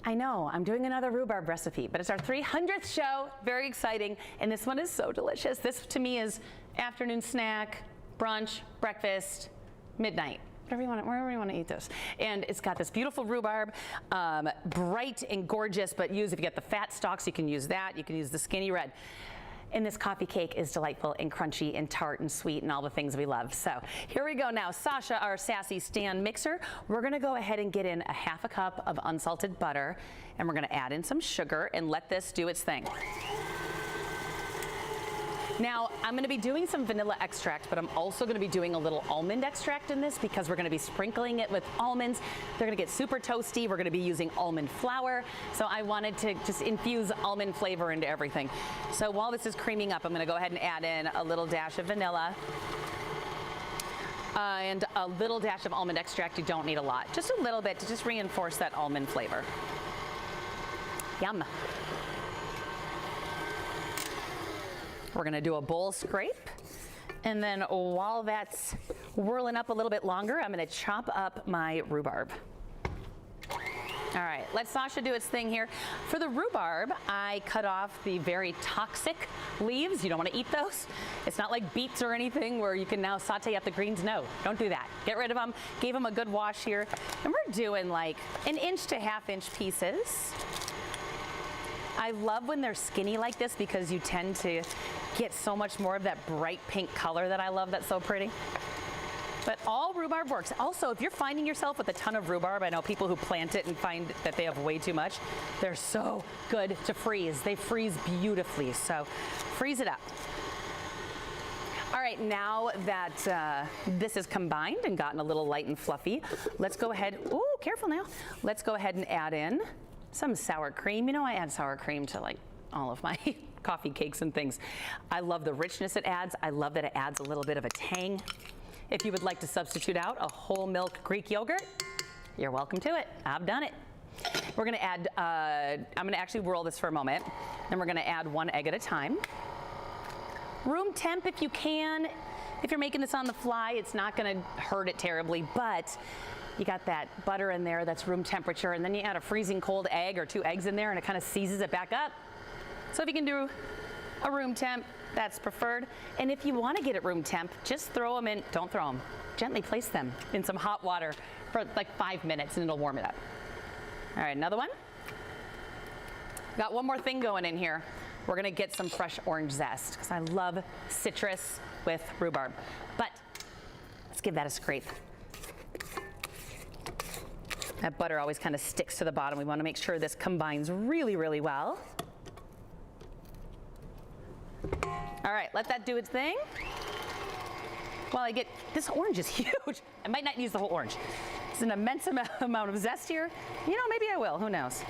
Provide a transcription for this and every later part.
I know, I'm doing another rhubarb recipe, but it's our 300th show, very exciting, and this one is so delicious. This to me is afternoon snack, brunch, breakfast, midnight. Wherever you want to eat this. And it's got this beautiful rhubarb, bright and gorgeous, but if you get the fat stalks, you can use that. You can use the skinny red. And this coffee cake is delightful and crunchy and tart and sweet and all the things we love. So here we go now. Sasha, our sassy stand mixer, we're gonna go ahead and get in a half a cup of unsalted butter, and we're gonna add in some sugar and let this do its thing. Now, I'm gonna be doing some vanilla extract, but I'm also gonna be doing a little almond extract in this because we're gonna be sprinkling it with almonds. They're gonna get super toasty. We're gonna be using almond flour. So I wanted to just infuse almond flavor into everything. So while this is creaming up, I'm gonna go ahead and add in a little dash of vanilla and a little dash of almond extract. You don't need a lot, just a little bit to just reinforce that almond flavor. Yum. We're gonna do a bowl scrape, and then while that's whirling up a little bit longer, I'm gonna chop up my rhubarb. All right, let Sasha do its thing here. For the rhubarb, I cut off the very toxic leaves. You don't wanna eat those. It's not like beets or anything where you can now saute up the greens. No, don't do that. Get rid of them, gave them a good wash here. And we're doing like 1 inch to 1/2 inch pieces. I love when they're skinny like this because you tend to get so much more of that bright pink color that I love, that's so pretty. But all rhubarb works. Also, if you're finding yourself with a ton of rhubarb, I know people who plant it and find that they have way too much, they're so good to freeze. They freeze beautifully, so freeze it up. All right, now that this is combined and gotten a little light and fluffy, let's go ahead, ooh, careful now. Let's go ahead and add in some sour cream. You know, I add sour cream to like all of my coffee cakes and things. I love the richness it adds. I love that it adds a little bit of a tang. If you would like to substitute out a whole milk Greek yogurt, you're welcome to it. I've done it. We're gonna add, I'm gonna actually whirl this for a moment, then we're gonna add 1 egg at a time. Room temp if you can. If you're making this on the fly, it's not gonna hurt it terribly, but you got that butter in there that's room temperature, and then you add a freezing cold egg or 2 eggs in there, and it kind of seizes it back up. So if you can do a room temp, that's preferred. And if you want to get it room temp, just throw them in, don't throw them, gently place them in some hot water for like 5 minutes and it'll warm it up. All right, another one. Got one more thing going in here. We're gonna get some fresh orange zest because I love citrus with rhubarb. But let's give that a scrape. That butter always kind of sticks to the bottom. We want to make sure this combines really, really well. All right, let that do its thing. While I get, this orange is huge. I might not use the whole orange. It's an immense amount of zest here. You know, maybe I will, who knows?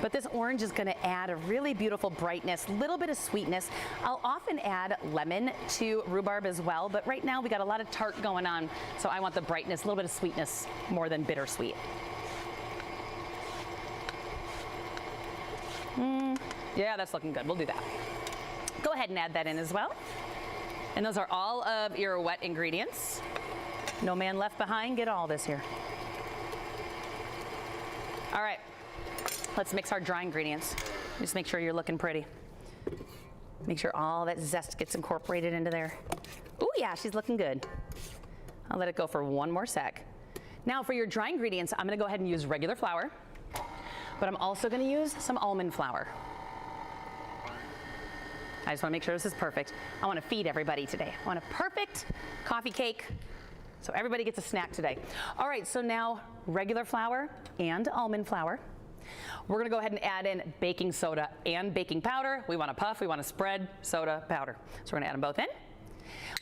But this orange is gonna add a really beautiful brightness, little bit of sweetness. I'll often add lemon to rhubarb as well, but right now we got a lot of tart going on, so I want the brightness, a little bit of sweetness more than bittersweet. Yeah, that's looking good, we'll do that. Go ahead and add that in as well. And those are all of your wet ingredients. No man left behind, get all this here. All right. Let's mix our dry ingredients. Just make sure you're looking pretty. Make sure all that zest gets incorporated into there. Oh yeah, she's looking good. I'll let it go for 1 more sec. Now for your dry ingredients, I'm gonna go ahead and use regular flour, but I'm also gonna use some almond flour. I just wanna make sure this is perfect. I wanna feed everybody today. I want a perfect coffee cake, so everybody gets a snack today. All right, so now regular flour and almond flour. We're gonna go ahead and add in baking soda and baking powder. We want to puff, we want to spread soda powder. So we're gonna add them both in.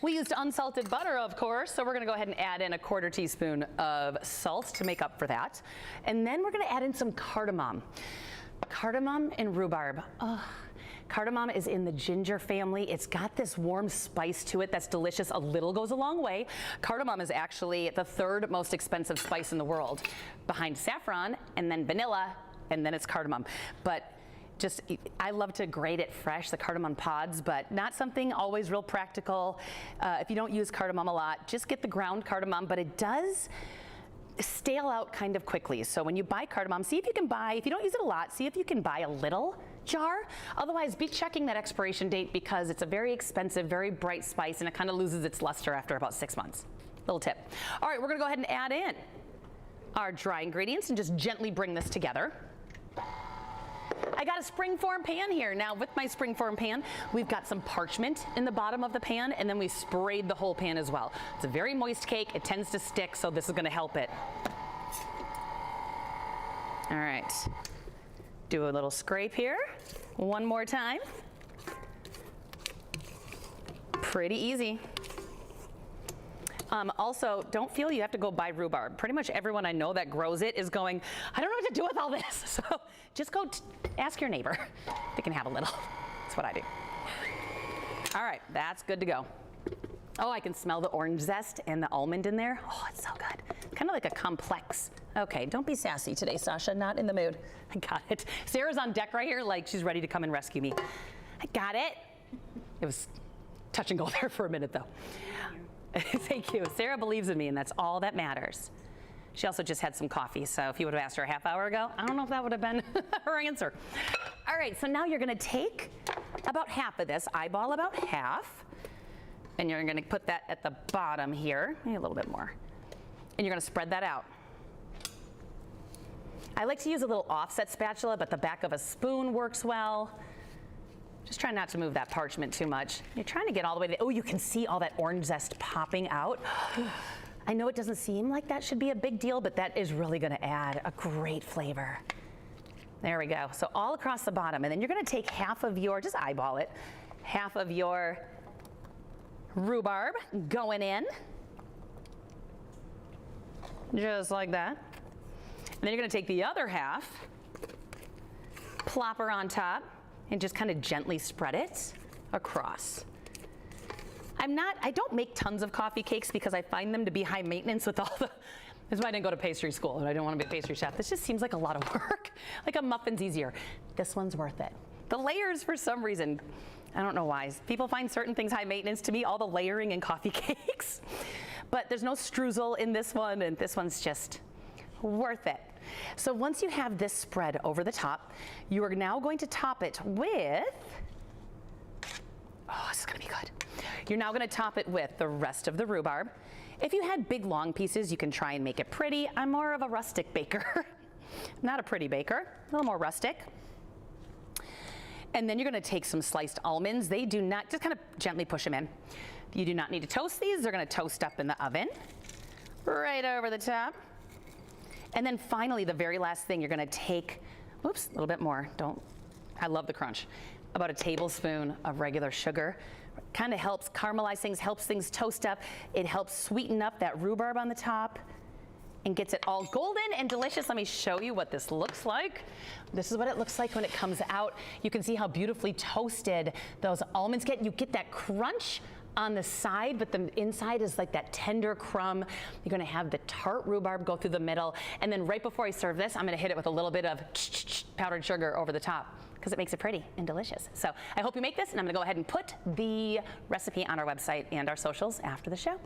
We used unsalted butter, of course, so we're gonna go ahead and add in a 1/4 teaspoon of salt to make up for that. And then we're gonna add in some cardamom. Cardamom and rhubarb. Oh, cardamom is in the ginger family. It's got this warm spice to it that's delicious. A little goes a long way. Cardamom is actually the 3rd most expensive spice in the world, behind saffron and then vanilla, and then it's cardamom. But just, I love to grate it fresh, the cardamom pods, but not something always real practical. If you don't use cardamom a lot, just get the ground cardamom, but it does stale out kind of quickly. So when you buy cardamom, see if you can buy, if you don't use it a lot, see if you can buy a little jar. Otherwise, be checking that expiration date because it's a very expensive, very bright spice, and it kind of loses its luster after about 6 months. Little tip. All right, we're gonna go ahead and add in our dry ingredients and just gently bring this together. I got a springform pan here. Now with my springform pan, we've got some parchment in the bottom of the pan, and then we sprayed the whole pan as well. It's a very moist cake. It tends to stick, so this is gonna help it. All right, do a little scrape here. One more time. Pretty easy. Also, don't feel you have to go buy rhubarb. Pretty much everyone I know that grows it is going, I don't know what to do with all this. So just go ask your neighbor. They can have a little. That's what I do. All right, that's good to go. Oh, I can smell the orange zest and the almond in there. Oh, it's so good. Kind of like a complex. Okay, don't be sassy today, Sasha. Not in the mood. I got it. Sarah's on deck right here like she's ready to come and rescue me. I got it. It was touch and go there for a minute, though. Thank you. Sarah believes in me, and that's all that matters. She also just had some coffee, so if you would have asked her a half hour ago, I don't know if that would have been her answer. All right, so now you're going to take about half of this, eyeball about half, and you're going to put that at the bottom here, maybe a little bit more, and you're going to spread that out. I like to use a little offset spatula, but the back of a spoon works well. Just try not to move that parchment too much. You're trying to get all the way to, oh, you can see all that orange zest popping out. I know it doesn't seem like that should be a big deal, but that is really gonna add a great flavor. There we go. So all across the bottom, and then you're gonna take half of your, just eyeball it, half of your rhubarb going in. Just like that. And then you're gonna take the other half, plop her on top, and just kind of gently spread it across. I don't make tons of coffee cakes because I find them to be high maintenance with all the, that's why I didn't go to pastry school and I didn't want to be a pastry chef. This just seems like a lot of work. Like a muffin's easier. This one's worth it. The layers, for some reason, I don't know why. People find certain things high maintenance. To me, all the layering in coffee cakes. But there's no streusel in this one, and this one's just worth it. So once you have this spread over the top, you are now going to top it with, oh, this is gonna be good. You're now gonna top it with the rest of the rhubarb. If you had big long pieces, you can try and make it pretty. I'm more of a rustic baker. Not a pretty baker, a little more rustic. And then you're gonna take some sliced almonds. They do not, just kind of gently push them in. You do not need to toast these. They're gonna toast up in the oven, right over the top. And then finally, the very last thing, you're gonna take, oops, a little bit more, I love the crunch. About a tablespoon of regular sugar. Kind of helps caramelize things, helps things toast up. It helps sweeten up that rhubarb on the top and gets it all golden and delicious. Let me show you what this looks like. This is what it looks like when it comes out. You can see how beautifully toasted those almonds get. You get that crunch on the side, but the inside is like that tender crumb. You're gonna have the tart rhubarb go through the middle, and then right before I serve this, I'm gonna hit it with a little bit of powdered sugar over the top because it makes it pretty and delicious. So I hope you make this, and I'm gonna go ahead and put the recipe on our website and our socials after the show.